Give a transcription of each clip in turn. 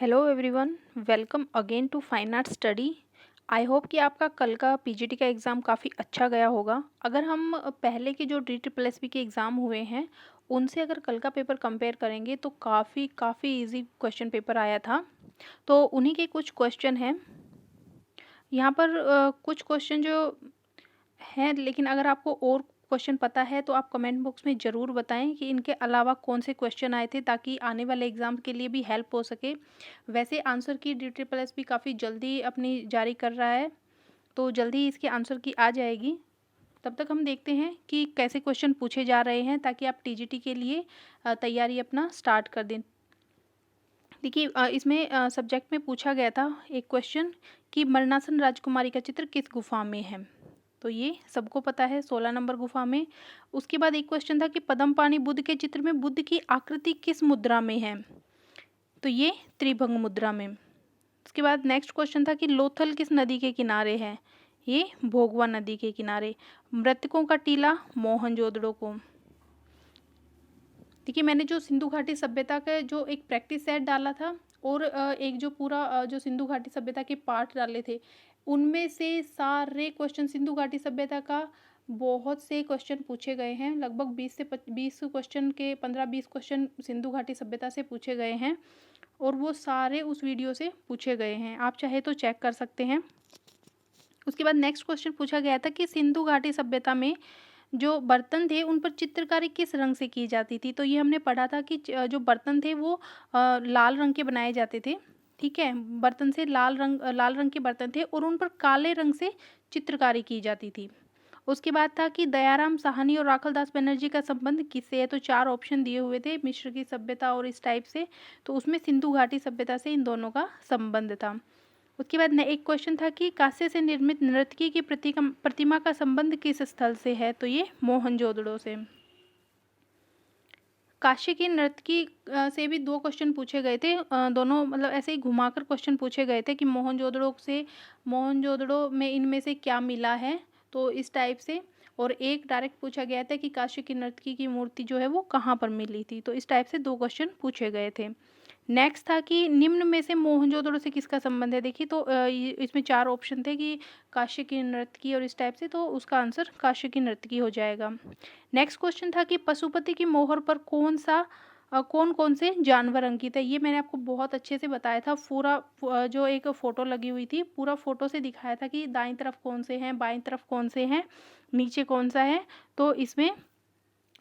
Hello everyone, welcome again to fine art study. I hope कि आपका कल का पीजीटी का एग्ज़ाम काफ़ी अच्छा गया होगा। अगर हम पहले के जो DSSB के एग्ज़ाम हुए हैं उनसे अगर कल का पेपर कंपेयर करेंगे तो काफ़ी इजी क्वेश्चन पेपर आया था। तो उन्हीं के कुछ क्वेश्चन हैं यहाँ पर। कुछ क्वेश्चन जो हैं, लेकिन अगर आपको और क्वेश्चन पता है तो आप कमेंट बॉक्स में ज़रूर बताएं कि इनके अलावा कौन से क्वेश्चन आए थे, ताकि आने वाले एग्ज़ाम के लिए भी हेल्प हो सके। वैसे आंसर की DSSB काफ़ी जल्दी अपनी जारी कर रहा है, तो जल्दी ही इसके आंसर की आ जाएगी। तब तक हम देखते हैं कि कैसे क्वेश्चन पूछे जा रहे हैं, ताकि आप टीजीटी के लिए तैयारी अपना स्टार्ट कर दें। देखिए, इसमें सब्जेक्ट में पूछा गया था एक क्वेश्चन कि मरणासन राजकुमारी का चित्र किस गुफा में है। तो ये सबको पता है, 16 नंबर गुफा में। उसके बाद एक क्वेश्चन था कि पद्मपाणि बुद्ध के चित्र में बुद्ध की आकृति किस मुद्रा में है। तो ये त्रिभंग मुद्रा में। उसके बाद नेक्स्ट क्वेश्चन था कि लोथल किस नदी के किनारे है। ये भोगवा नदी के किनारे। मृतकों का टीला मोहनजोदड़ो को। देखिए, मैंने जो सिंधु घाटी सभ्यता का जो एक प्रैक्टिस सेट डाला था और एक जो पूरा जो सिंधु घाटी सभ्यता के पार्ट डाले थे, उनमें से सारे क्वेश्चन सिंधु घाटी सभ्यता का बहुत से क्वेश्चन पूछे गए हैं। लगभग 20 क्वेश्चन के 15-20 क्वेश्चन सिंधु घाटी सभ्यता से पूछे गए हैं और वो सारे उस वीडियो से पूछे गए हैं। आप चाहे तो चेक कर सकते हैं। उसके बाद नेक्स्ट क्वेश्चन पूछा गया था कि सिंधु घाटी सभ्यता में जो बर्तन थे उन पर चित्रकारी किस रंग से की जाती थी। तो ये हमने पढ़ा था कि जो बर्तन थे वो लाल रंग के बनाए जाते थे। ठीक है, बर्तन से लाल रंग के बर्तन थे और उन पर काले रंग से चित्रकारी की जाती थी। उसके बाद था कि दयाराम साहनी और राखलदास बनर्जी का संबंध किससे है। तो 4 ऑप्शन दिए हुए थे, मिस्र की सभ्यता और इस टाइप से। तो उसमें सिंधु घाटी सभ्यता से इन दोनों का संबंध था। उसके बाद एक क्वेश्चन था कि कांस्य से निर्मित नर्तकी की प्रतिमा का संबंध किस स्थल से है। तो ये मोहनजोदड़ो से। कांस्य की नर्तकी से भी 2 क्वेश्चन पूछे गए थे। दोनों मतलब ऐसे ही घुमाकर क्वेश्चन पूछे गए थे कि मोहनजोदड़ो में इनमें से क्या मिला है, तो इस टाइप से। और एक डायरेक्ट पूछा गया था कि कांस्य की नर्तकी की मूर्ति जो है वो कहाँ पर मिली थी। तो इस टाइप से 2 क्वेश्चन पूछे गए थे। नेक्स्ट था कि निम्न में से मोहनजोदड़ो से किसका संबंध है। देखिए, तो इसमें 4 ऑप्शन थे कि कांस्य की नर्तकी और इस टाइप से, तो उसका आंसर कांस्य की नर्तकी हो जाएगा। नेक्स्ट क्वेश्चन था कि पशुपति की मोहर पर कौन कौन से जानवर अंकित है। ये मैंने आपको बहुत अच्छे से बताया था। पूरा जो एक फ़ोटो लगी हुई थी, पूरा फ़ोटो से दिखाया था कि दाईं तरफ कौन से हैं, बाईं तरफ कौन से हैं, नीचे कौन सा है। तो इसमें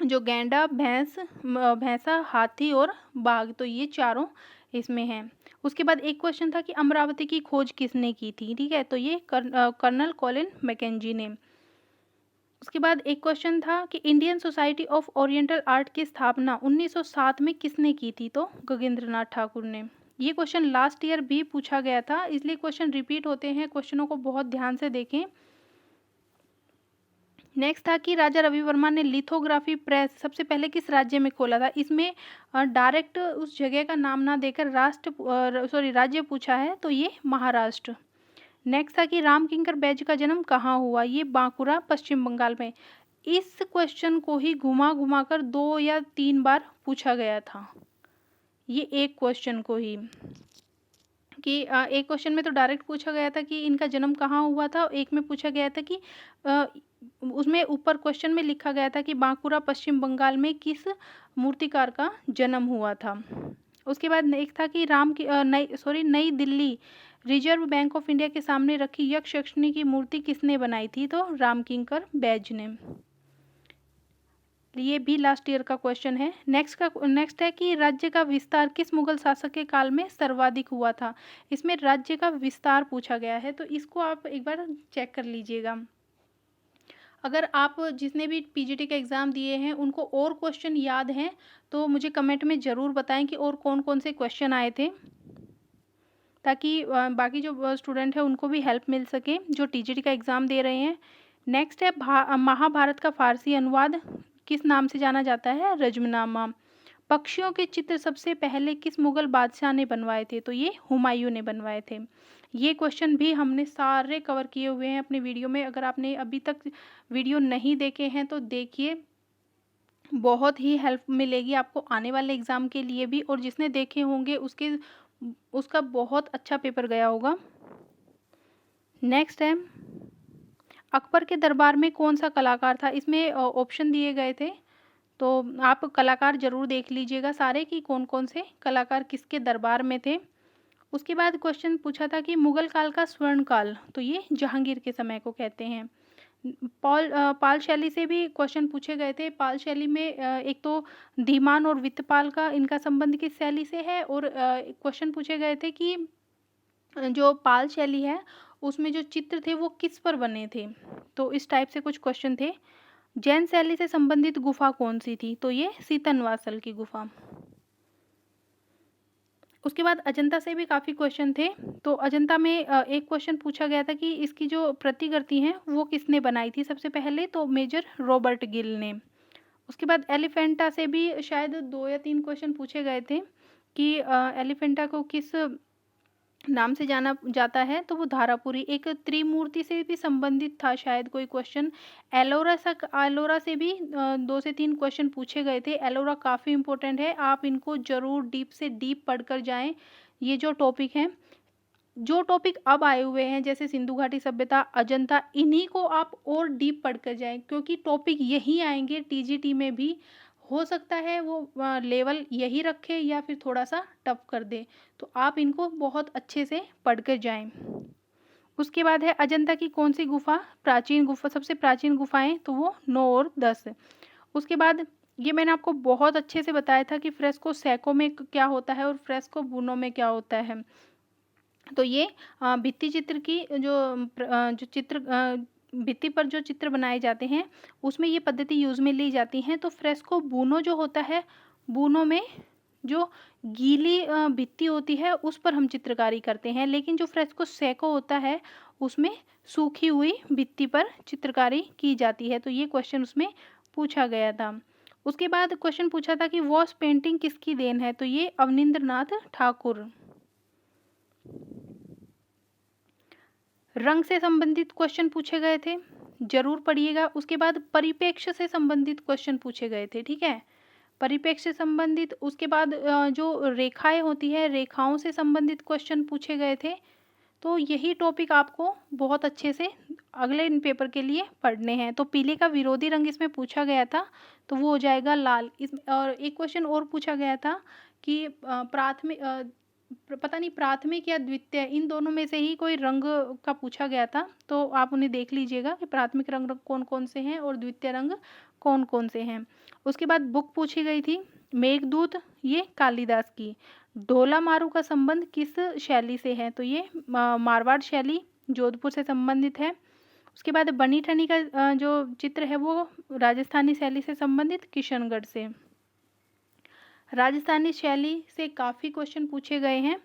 जो गैंडा, भैंसा, हाथी और बाघ, तो ये चारों इसमें हैं। उसके बाद एक क्वेश्चन था कि अमरावती की खोज किसने की थी। ठीक है, तो ये कर्नल कॉलिन मैकेंजी ने। उसके बाद एक क्वेश्चन था कि Indian society of oriental art की स्थापना 1907 में किसने की थी। तो गगनेंद्रनाथ ठाकुर ने। ये क्वेश्चन लास्ट ईयर भी पूछा गया था, इसलिए क्वेश्चन रिपीट होते हैं। क्वेश्चनों को बहुत ध्यान से देखें। नेक्स्ट था कि राजा रवि वर्मा ने लिथोग्राफी प्रेस सबसे पहले किस राज्य में खोला था। इसमें डायरेक्ट उस जगह का नाम ना देकर राज्य पूछा है, तो ये महाराष्ट्र। नेक्स्ट था कि राम किंकर बैज का जन्म कहाँ हुआ। ये बांकुरा, पश्चिम बंगाल में। इस क्वेश्चन को ही घुमा घुमा कर 2 या 3 बार पूछा गया था, ये एक क्वेश्चन को ही। कि एक क्वेश्चन में तो डायरेक्ट पूछा गया था कि इनका जन्म कहाँ हुआ था, एक में पूछा गया था कि उसमें ऊपर क्वेश्चन में लिखा गया था कि बांकुरा, पश्चिम बंगाल में किस मूर्तिकार का जन्म हुआ था। उसके बाद एक था कि नई Delhi reserve bank of India के सामने रखी यक्षिणी की मूर्ति किसने बनाई थी। तो रामकिंकर बैज ने। ये भी लास्ट ईयर का क्वेश्चन है। नेक्स्ट है कि राज्य का विस्तार किस मुगल शासक के काल में सर्वाधिक हुआ था। इसमें राज्य का विस्तार पूछा गया है, तो इसको आप एक बार चेक कर लीजिएगा। अगर आप जिसने भी पीजीटी का एग्ज़ाम दिए हैं उनको और क्वेश्चन याद हैं तो मुझे कमेंट में ज़रूर बताएं कि और कौन कौन से क्वेश्चन आए थे, ताकि बाकी जो स्टूडेंट है उनको भी हेल्प मिल सके जो टीजीटी का एग्ज़ाम दे रहे हैं। नेक्स्ट है महाभारत का फारसी अनुवाद किस नाम से जाना जाता है। रजमनामा। पक्षियों के चित्र सबसे पहले किस मुगल बादशाह ने बनवाए थे। तो ये हुमायूं ने बनवाए थे। ये क्वेश्चन भी हमने सारे कवर किए हुए हैं अपने वीडियो में। अगर आपने अभी तक वीडियो नहीं देखे हैं तो देखिए, बहुत ही हेल्प मिलेगी आपको आने वाले एग्ज़ाम के लिए भी, और जिसने देखे होंगे उसके उसका बहुत अच्छा पेपर गया होगा। नेक्स्ट है, अकबर के दरबार में कौन सा कलाकार था। इसमें ऑप्शन दिए गए थे, तो आप कलाकार जरूर देख लीजिएगा सारे कि कौन कौन से कलाकार किसके दरबार में थे। उसके बाद क्वेश्चन पूछा था कि मुगल काल का स्वर्ण काल, तो ये जहांगीर के समय को कहते हैं। पाल शैली से भी क्वेश्चन पूछे गए थे। पाल शैली में एक तो धीमान और वित्तपाल का इनका संबंध किस शैली से है, और क्वेश्चन पूछे गए थे कि जो पाल शैली है उसमें जो चित्र थे वो किस पर बने थे। तो इस टाइप से कुछ क्वेश्चन थे। जैन शैली से संबंधित गुफा कौन सी थी, तो ये सीतनवासल की गुफा। उसके बाद अजंता से भी काफ़ी क्वेश्चन थे। तो अजंता में एक क्वेश्चन पूछा गया था कि इसकी जो प्रतिकृति हैं वो किसने बनाई थी सबसे पहले, तो मेजर रॉबर्ट गिल ने। उसके बाद एलिफेंटा से भी शायद 2 या 3 क्वेश्चन पूछे गए थे कि एलिफेंटा को किस नाम से जाना जाता है, तो वो धारापुरी। एक त्रिमूर्ति से भी संबंधित था शायद कोई क्वेश्चन। एलोरा से भी 2 से 3 क्वेश्चन पूछे गए थे। एलोरा काफ़ी इंपॉर्टेंट है, आप इनको जरूर डीप से डीप पढ़कर जाएं। ये जो टॉपिक हैं, जो टॉपिक अब आए हुए हैं जैसे सिंधु घाटी सभ्यता, अजंता, इन्हीं को आप और डीप पढ़कर जाएं, क्योंकि टॉपिक यही आएंगे टीजीटी में भी। हो सकता है वो लेवल यही रखे या फिर थोड़ा सा टफ कर दे, तो आप इनको बहुत अच्छे से पढ़कर जाएं। उसके बाद है अजंता की कौन सी गुफा प्राचीन गुफा, सबसे प्राचीन गुफाएं, तो वो 9 और 10। उसके बाद ये मैंने आपको बहुत अच्छे से बताया था कि फ्रेस्को सैको में क्या होता है और फ्रेस्को बुनो में क्या होता है। तो ये भित्ति चित्र की जो चित्र भित्ति पर जो चित्र बनाए जाते हैं उसमें ये पद्धति यूज में ली जाती है। तो फ्रेस्को बूनो जो होता है, बूनो में जो गीली भित्ति होती है उस पर हम चित्रकारी करते हैं, लेकिन जो फ्रेस्को सैको होता है उसमें सूखी हुई भित्ति पर चित्रकारी की जाती है। तो ये क्वेश्चन उसमें पूछा गया था। उसके बाद क्वेश्चन पूछा था कि वॉश पेंटिंग किसकी देन है, तो ये अवनींद्रनाथ ठाकुर। रंग से संबंधित क्वेश्चन पूछे गए थे, जरूर पढ़िएगा। उसके बाद परिप्रेक्ष्य से संबंधित क्वेश्चन पूछे गए थे, ठीक है, परिप्रेक्ष्य से संबंधित। उसके बाद जो रेखाएं होती है, रेखाओं से संबंधित क्वेश्चन पूछे गए थे। तो यही टॉपिक आपको बहुत अच्छे से अगले पेपर के लिए पढ़ने हैं। तो पीले का विरोधी रंग इसमें पूछा गया था, तो वो हो जाएगा लाल। इस और एक क्वेश्चन और पूछा गया था कि पता नहीं प्राथमिक या द्वितीय, इन दोनों में से ही कोई रंग का पूछा गया था। तो आप उन्हें देख लीजिएगा कि प्राथमिक रंग कौन कौन से हैं और द्वितीय रंग कौन कौन से हैं। उसके बाद बुक पूछी गई थी मेघदूत, ये कालिदास की। ढोला मारू का संबंध किस शैली से है, तो ये मारवाड़ शैली जोधपुर से संबंधित है। उसके बाद बनी ठनी का जो चित्र है वो राजस्थानी शैली से संबंधित किशनगढ़ से। राजस्थानी शैली से काफ़ी क्वेश्चन पूछे गए हैं।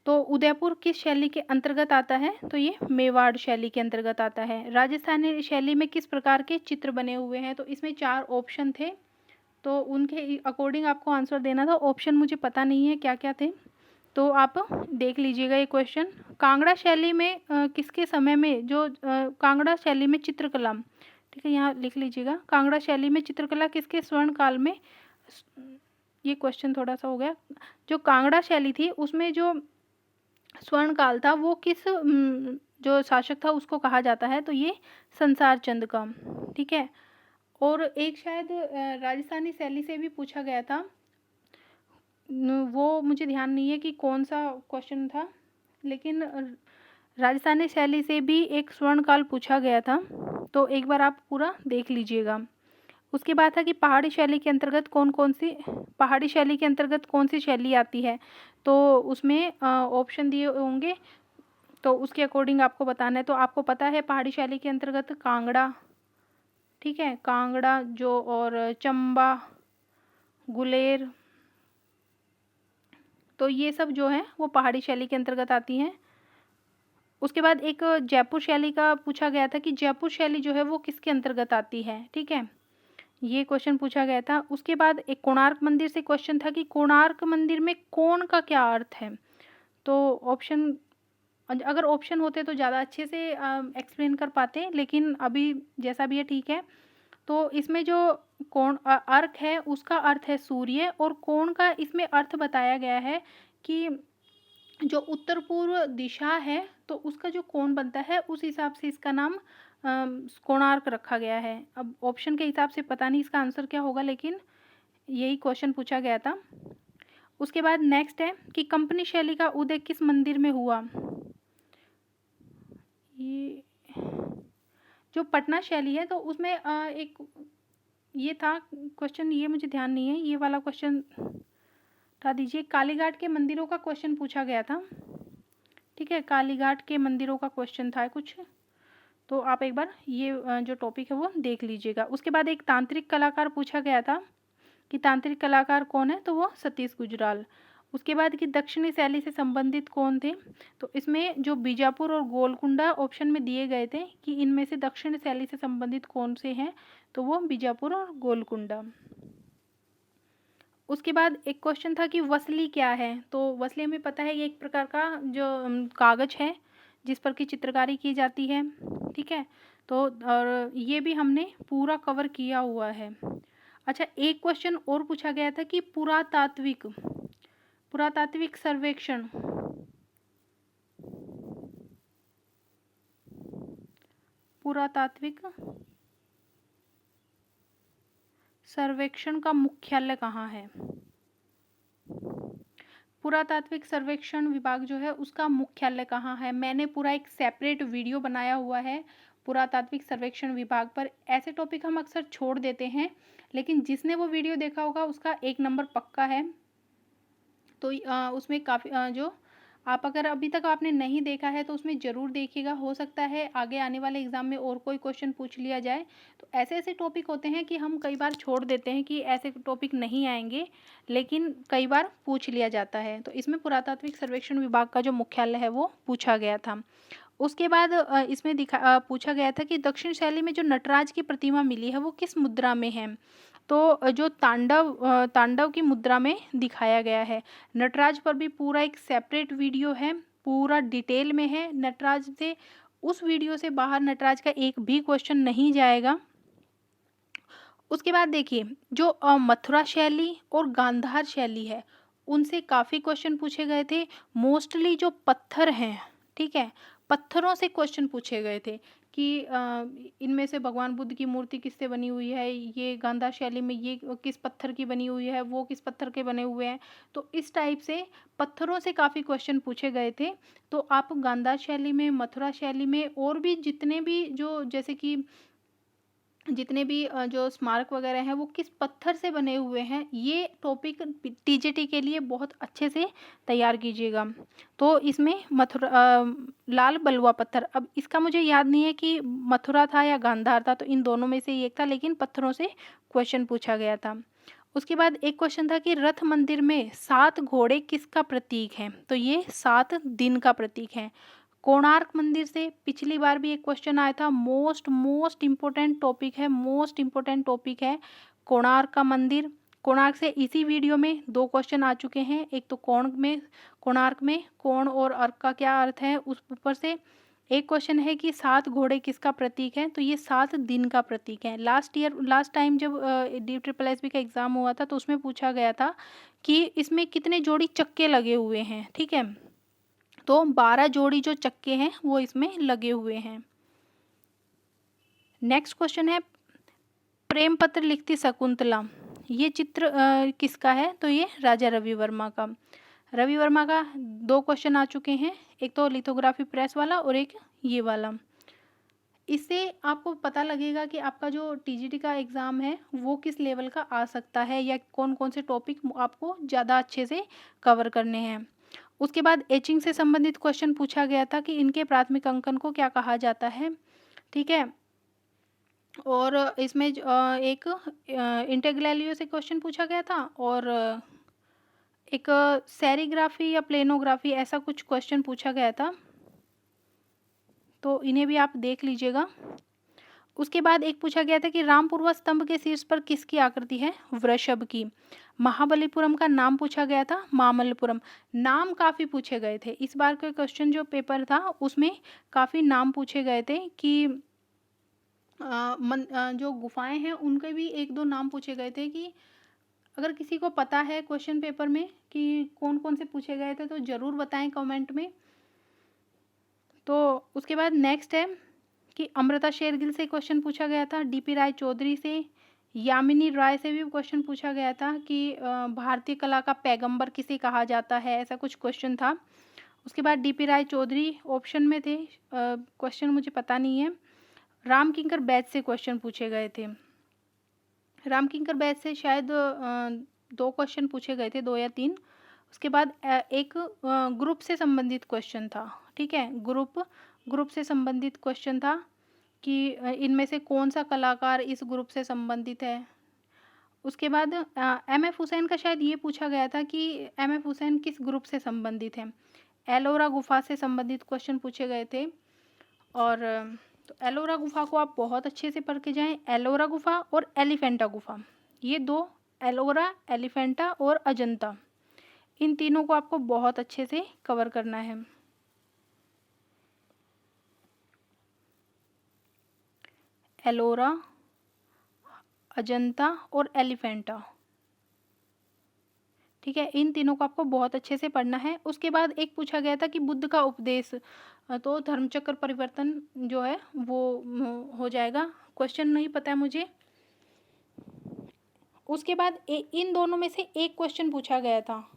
तो उदयपुर किस शैली के अंतर्गत आता है, तो ये मेवाड़ शैली के अंतर्गत आता है। राजस्थानी शैली में किस प्रकार के चित्र बने हुए हैं, तो इसमें 4 ऑप्शन थे, तो उनके अकॉर्डिंग आपको आंसर देना था। ऑप्शन मुझे पता नहीं है क्या क्या थे, तो आप देख लीजिएगा ये क्वेश्चन। कांगड़ा शैली में किसके समय में जो कांगड़ा शैली में चित्रकला, ठीक है, यहाँ लिख लीजिएगा, कांगड़ा शैली में चित्रकला किसके स्वर्ण काल में। ये क्वेश्चन थोड़ा सा हो गया। जो कांगड़ा शैली थी उसमें जो स्वर्ण काल था वो किस जो शासक था उसको कहा जाता है, तो ये संसार चंद का, ठीक है। और एक शायद राजस्थानी शैली से भी पूछा गया था, वो मुझे ध्यान नहीं है कि कौन सा क्वेश्चन था, लेकिन राजस्थानी शैली से भी एक स्वर्ण काल पूछा गया था, तो एक बार आप पूरा देख लीजिएगा। उसके बाद था कि पहाड़ी शैली के अंतर्गत कौन सी शैली आती है, तो उसमें ऑप्शन दिए होंगे, तो उसके अकॉर्डिंग आपको बताना है। तो आपको पता है पहाड़ी शैली के अंतर्गत कांगड़ा, ठीक है, कांगड़ा जो, और चंबा, गुलेर, तो ये सब जो है वो पहाड़ी शैली के अंतर्गत आती हैं। उसके बाद एक जयपुर शैली का पूछा गया था कि जयपुर शैली जो है वो किसके अंतर्गत आती है, ठीक है, ये क्वेश्चन पूछा गया था। उसके बाद एक कोणार्क मंदिर से क्वेश्चन था कि कोणार्क मंदिर में कोण का क्या अर्थ है, तो ऑप्शन, अगर ऑप्शन होते तो ज़्यादा अच्छे से एक्सप्लेन कर पाते, लेकिन अभी जैसा भी है ठीक है। तो इसमें जो कोण अर्क है उसका अर्थ है सूर्य, और कोण का इसमें अर्थ बताया गया है कि जो उत्तर पूर्व दिशा है तो उसका जो कोण बनता है उस हिसाब से इसका नाम कोणार्क रखा गया है। अब ऑप्शन के हिसाब से पता नहीं इसका आंसर क्या होगा, लेकिन यही क्वेश्चन पूछा गया था। उसके बाद नेक्स्ट है कि कंपनी शैली का उदय किस मंदिर में हुआ। ये जो पटना शैली है तो उसमें एक ये था क्वेश्चन, ये मुझे ध्यान नहीं है, ये वाला क्वेश्चन हटा दीजिए। कालीघाट के मंदिरों का क्वेश्चन पूछा गया था, ठीक है, कालीघाट के मंदिरों का क्वेश्चन था कुछ, तो आप एक बार ये जो टॉपिक है वो देख लीजिएगा। उसके बाद एक तांत्रिक कलाकार पूछा गया था कि तांत्रिक कलाकार कौन है, तो वो सतीश गुजराल। उसके बाद कि दक्षिणी शैली से संबंधित कौन थे, तो इसमें जो बीजापुर और गोलकुंडा ऑप्शन में दिए गए थे कि इनमें से दक्षिण शैली से संबंधित कौन से हैं, तो वो बीजापुर और गोलकुंडा। उसके बाद एक क्वेश्चन था कि वसली क्या है, तो वसली हमें पता है ये एक प्रकार का जो कागज है जिस पर की चित्रकारी की जाती है, ठीक है, तो और ये भी हमने पूरा कवर किया हुआ है। अच्छा, एक क्वेश्चन और पूछा गया था कि पुरातात्विक सर्वेक्षण, पुरातात्विक सर्वेक्षण का मुख्यालय कहाँ है। पुरातात्विक सर्वेक्षण विभाग जो है उसका मुख्यालय कहाँ है, मैंने पूरा एक सेपरेट वीडियो बनाया हुआ है पुरातात्विक सर्वेक्षण विभाग पर। ऐसे टॉपिक हम अक्सर छोड़ देते हैं, लेकिन जिसने वो वीडियो देखा होगा उसका 1 नंबर पक्का है। तो उसमें काफ़ी जो आप अगर अभी तक आपने नहीं देखा है तो उसमें ज़रूर देखिएगा, हो सकता है आगे आने वाले एग्ज़ाम में और कोई क्वेश्चन पूछ लिया जाए। तो ऐसे ऐसे टॉपिक होते हैं कि हम कई बार छोड़ देते हैं कि ऐसे टॉपिक नहीं आएंगे, लेकिन कई बार पूछ लिया जाता है। तो इसमें पुरातात्विक सर्वेक्षण विभाग का जो मुख्यालय है वो पूछा गया था। उसके बाद इसमें पूछा गया था कि दक्षिण शैली में जो नटराज की प्रतिमा मिली है वो किस मुद्रा में है, तो जो तांडव की मुद्रा में दिखाया गया है। नटराज पर भी पूरा एक सेपरेट वीडियो है, पूरा डिटेल में है नटराज से, उस वीडियो से बाहर नटराज का एक भी क्वेश्चन नहीं जाएगा। उसके बाद देखिए जो मथुरा शैली और गांधार शैली है उनसे काफ़ी क्वेश्चन पूछे गए थे। मोस्टली जो पत्थर हैं, ठीक है, पत्थरों से क्वेश्चन पूछे गए थे कि इनमें से भगवान बुद्ध की मूर्ति किससे बनी हुई है, ये गांधार शैली में ये किस पत्थर की बनी हुई है, वो किस पत्थर के बने हुए हैं। तो इस टाइप से पत्थरों से काफ़ी क्वेश्चन पूछे गए थे। तो आप गांधार शैली में, मथुरा शैली में और भी जितने भी जो जैसे कि जितने भी जो स्मारक वगैरह हैं वो किस पत्थर से बने हुए हैं, ये टॉपिक टीजीटी के लिए बहुत अच्छे से तैयार कीजिएगा। तो इसमें लाल बलुआ पत्थर, अब इसका मुझे याद नहीं है कि मथुरा था या गांधार था, तो इन दोनों में से एक था, लेकिन पत्थरों से क्वेश्चन पूछा गया था। उसके बाद एक क्वेश्चन था कि रथ मंदिर में 7 घोड़े किसका प्रतीक हैं, तो ये 7 दिन का प्रतीक है। कोणार्क मंदिर से पिछली बार भी एक क्वेश्चन आया था, मोस्ट इम्पोर्टेंट टॉपिक है कोणार्क का मंदिर। कोणार्क से इसी वीडियो में 2 क्वेश्चन आ चुके हैं, एक तो कोणार्क में कोण और अर्क का क्या अर्थ है, उस ऊपर से एक क्वेश्चन है कि 7 घोड़े किसका प्रतीक है, तो ये 7 दिन का प्रतीक है। लास्ट टाइम जब DSSB का एग्ज़ाम हुआ था तो उसमें पूछा गया था कि इसमें कितने जोड़ी चक्के लगे हुए हैं, ठीक है, तो 12 जोड़ी जो चक्के हैं वो इसमें लगे हुए हैं। नेक्स्ट क्वेश्चन है प्रेम पत्र लिखती शकुंतला, ये चित्र किसका है, तो ये राजा रवि वर्मा का। 2 क्वेश्चन आ चुके हैं, एक तो लिथोग्राफी प्रेस वाला और एक ये वाला। इससे आपको पता लगेगा कि आपका जो टीजीटी का एग्ज़ाम है वो किस लेवल का आ सकता है या कौन कौन से टॉपिक आपको ज़्यादा अच्छे से कवर करने हैं। उसके बाद एचिंग से संबंधित क्वेश्चन पूछा गया था कि इनके प्राथमिक अंकन को क्या कहा जाता है, ठीक है, और इसमें एक इंटेग्रैलियो से क्वेश्चन पूछा गया था और एक सेरीग्राफी या प्लेनोग्राफी ऐसा कुछ क्वेश्चन पूछा गया था, तो इन्हें भी आप देख लीजिएगा। उसके बाद एक पूछा गया था कि रामपुरवा स्तंभ के शीर्ष पर किसकी आकृति है, वृषभ की। महाबलीपुरम का नाम पूछा गया था, मामल्लपुरम। नाम काफ़ी पूछे गए थे इस बार का क्वेश्चन जो पेपर था उसमें काफ़ी नाम पूछे गए थे कि जो गुफाएं हैं उनके भी 1-2 नाम पूछे गए थे कि अगर किसी को पता है क्वेश्चन पेपर में कि कौन कौन से पूछे गए थे तो ज़रूर बताएं कमेंट में। तो उसके बाद नेक्स्ट है कि अमृता शेरगिल से क्वेश्चन पूछा गया था, डीपी राय चौधरी से, यामिनी राय से भी क्वेश्चन पूछा गया था कि भारतीय कला का पैगंबर किसे कहा जाता है, ऐसा कुछ क्वेश्चन था। उसके बाद डीपी राय चौधरी ऑप्शन में थे, क्वेश्चन मुझे पता नहीं है। राम किंकर बैच से क्वेश्चन पूछे गए थे। राम किंकर बैच से शायद 2 क्वेश्चन पूछे गए थे, 2 या 3। उसके बाद एक ग्रुप से संबंधित क्वेश्चन था, ठीक है, ग्रुप से संबंधित क्वेश्चन था कि इनमें से कौन सा कलाकार इस ग्रुप से संबंधित है। उसके बाद एम.एफ. हुसैन का शायद ये पूछा गया था कि एम.एफ. हुसैन किस ग्रुप से संबंधित हैं। एलोरा गुफा से संबंधित क्वेश्चन पूछे गए थे। और तो एलोरा गुफा को आप बहुत अच्छे से पढ़ के जाएं। एलोरा गुफा और एलिफेंटा गुफा, ये 2, एलोरा, एलिफेंटा और अजंता, इन तीनों को आपको बहुत अच्छे से कवर करना है। एलोरा, अजंता और एलिफेंटा, ठीक है, इन तीनों को आपको बहुत अच्छे से पढ़ना है। उसके बाद एक पूछा गया था कि बुद्ध का उपदेश, तो धर्मचक्र परिवर्तन जो है वो हो जाएगा, क्वेश्चन नहीं पता है मुझे। उसके बाद इन दोनों में से एक क्वेश्चन पूछा गया था,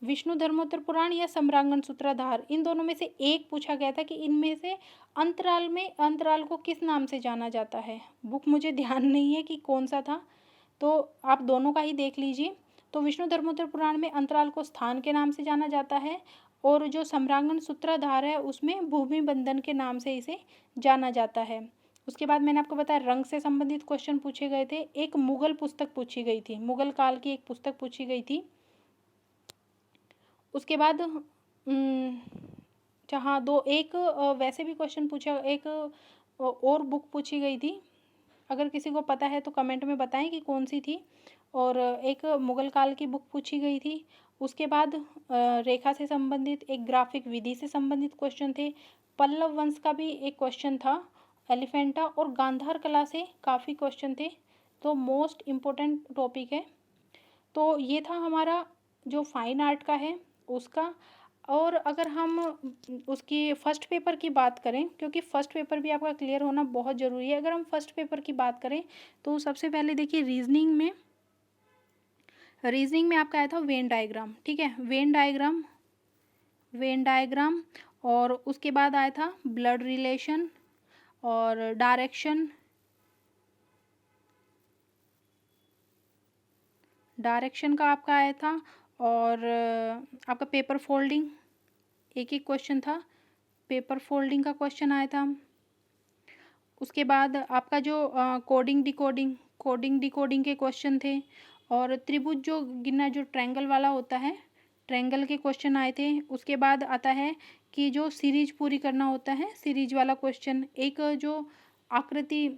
विष्णु धर्मोत्तर पुराण या सम्रांगण सूत्रधार, इन दोनों में से एक पूछा गया था कि इनमें से अंतराल को किस नाम से जाना जाता है। बुक मुझे ध्यान नहीं है कि कौन सा था, तो आप दोनों का ही देख लीजिए। तो विष्णु धर्मोत्तर पुराण में अंतराल को स्थान के नाम से जाना जाता है, और जो सम्रांगण सूत्रधार है उसमें भूमि बंधन के नाम से इसे जाना जाता है। उसके बाद मैंने आपको बताया रंग से संबंधित क्वेश्चन पूछे गए थे। एक मुगल पुस्तक पूछी गई थी, मुगल काल की एक पुस्तक पूछी गई थी। उसके बाद जहाँ एक वैसे भी क्वेश्चन पूछा, एक और बुक पूछी गई थी, अगर किसी को पता है तो कमेंट में बताएं कि कौन सी थी। और एक मुगल काल की बुक पूछी गई थी। उसके बाद रेखा से संबंधित, एक ग्राफिक विधि से संबंधित क्वेश्चन थे। पल्लव वंश का भी एक क्वेश्चन था, एलिफेंटा और गांधार कला से काफ़ी क्वेश्चन थे। तो मोस्ट इम्पोर्टेंट टॉपिक है। तो ये था हमारा जो फाइन आर्ट का है उसका। और अगर हम उसकी फ़र्स्ट पेपर की बात करें, क्योंकि फ़र्स्ट पेपर भी आपका क्लियर होना बहुत ज़रूरी है, अगर हम फर्स्ट पेपर की बात करें तो सबसे पहले देखिए रीजनिंग में आपका आया था वेन डायग्राम, ठीक है, वेन डायग्राम। और उसके बाद आया था ब्लड रिलेशन और डायरेक्शन का आपका आया था। और आपका पेपर फोल्डिंग, एक क्वेश्चन था, पेपर फोल्डिंग का क्वेश्चन आया था। उसके बाद आपका जो कोडिंग डिकोडिंग के क्वेश्चन थे। और त्रिभुज जो गिनना, जो ट्रायंगल वाला होता है, ट्रायंगल के क्वेश्चन आए थे। उसके बाद आता है कि जो सीरीज पूरी करना होता है, सीरीज वाला क्वेश्चन। एक जो आकृति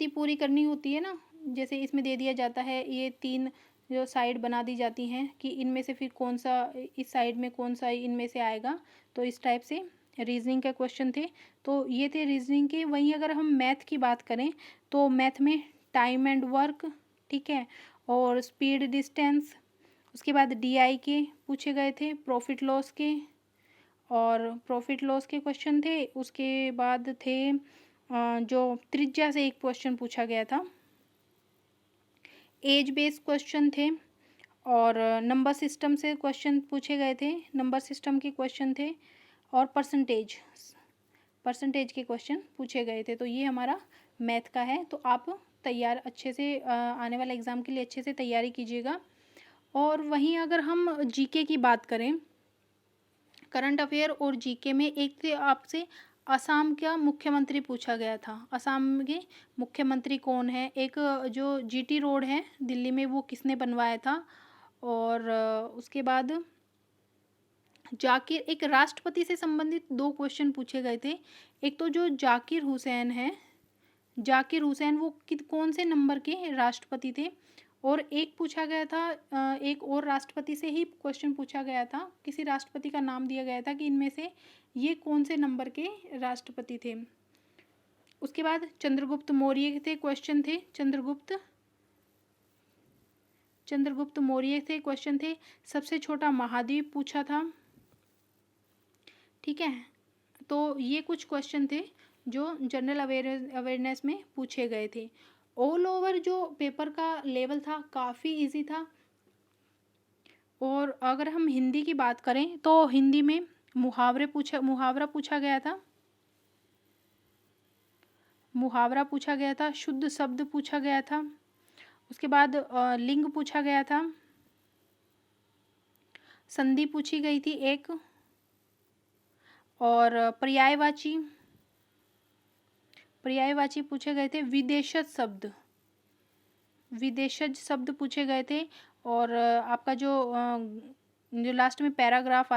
पूरी करनी होती है ना, जैसे इसमें दे दिया जाता है ये 3 जो साइड बना दी जाती हैं कि इनमें से फिर कौन सा, इस साइड में कौन सा इनमें से आएगा, तो इस टाइप से रीजनिंग के क्वेश्चन थे। तो ये थे रीजनिंग के। वहीं अगर हम मैथ की बात करें तो मैथ में टाइम एंड वर्क, ठीक है, और स्पीड डिस्टेंस। उसके बाद DI के पूछे गए थे, प्रॉफिट लॉस के, और प्रॉफिट लॉस के क्वेश्चन थे। उसके बाद थे जो त्रिज्या से एक क्वेश्चन पूछा गया था, एज बेस्ड क्वेश्चन थे। और नंबर सिस्टम से क्वेश्चन पूछे गए थे, नंबर सिस्टम के क्वेश्चन थे। और परसेंटेज के क्वेश्चन पूछे गए थे। तो ये हमारा मैथ का है। तो आप तैयार अच्छे से आने वाले एग्ज़ाम के लिए अच्छे से तैयारी कीजिएगा। और वहीं अगर हम जीके की बात करें, करंट अफेयर और जीके में, एक से आपसे असम का मुख्यमंत्री पूछा गया था, असम के मुख्यमंत्री कौन है। एक जो GT रोड है दिल्ली में, वो किसने बनवाया था। और उसके बाद एक राष्ट्रपति से संबंधित 2 क्वेश्चन पूछे गए थे। एक तो जो जाकिर हुसैन वो कौन से नंबर के राष्ट्रपति थे। और एक पूछा गया था, एक और राष्ट्रपति से ही क्वेश्चन पूछा गया था, किसी राष्ट्रपति का नाम दिया गया था कि इनमें से ये कौन से नंबर के राष्ट्रपति थे। उसके बाद चंद्रगुप्त मौर्य थे, क्वेश्चन थे चंद्रगुप्त चंद्रगुप्त मौर्य से क्वेश्चन थे। सबसे छोटा महाद्वीप पूछा था। ठीक है, तो ये कुछ क्वेश्चन थे जो जनरल अवेयरनेस में पूछे गए थे। ऑल ओवर जो पेपर का लेवल था काफ़ी इजी था। और अगर हम हिंदी की बात करें तो हिंदी में मुहावरा पूछा गया था। मुहावरा पूछा गया था, शुद्ध शब्द पूछा गया था, उसके बाद लिंग पूछा गया था, संधि पूछी गई थी एक, और पर्यायवाची पूछे गए थे। विदेशज शब्द पूछे गए थे। और आपका जो लास्ट में पैराग्राफ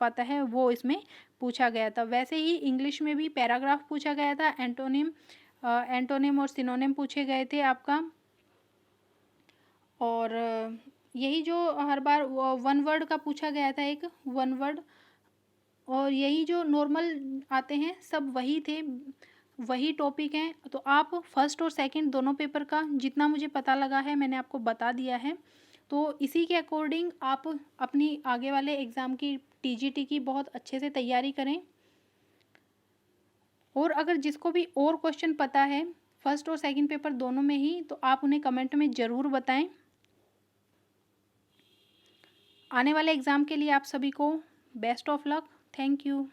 आता है वो इसमें पूछा गया था। वैसे ही इंग्लिश में भी पैराग्राफ पूछा गया था। एंटोनिम और सिनोनिम पूछे गए थे आपका। और यही जो हर बार वन वर्ड का पूछा गया था, एक वन वर्ड। और यही जो नॉर्मल आते हैं सब वही थे, वही टॉपिक हैं। तो आप फर्स्ट और सेकंड दोनों पेपर का जितना मुझे पता लगा है मैंने आपको बता दिया है। तो इसी के अकॉर्डिंग आप अपनी आगे वाले एग्ज़ाम की टीजीटी की बहुत अच्छे से तैयारी करें। और अगर जिसको भी और क्वेश्चन पता है फर्स्ट और सेकंड पेपर दोनों में ही, तो आप उन्हें कमेंट में ज़रूर बताएं। आने वाले एग्ज़ाम के लिए आप सभी को best of luck. Thank you.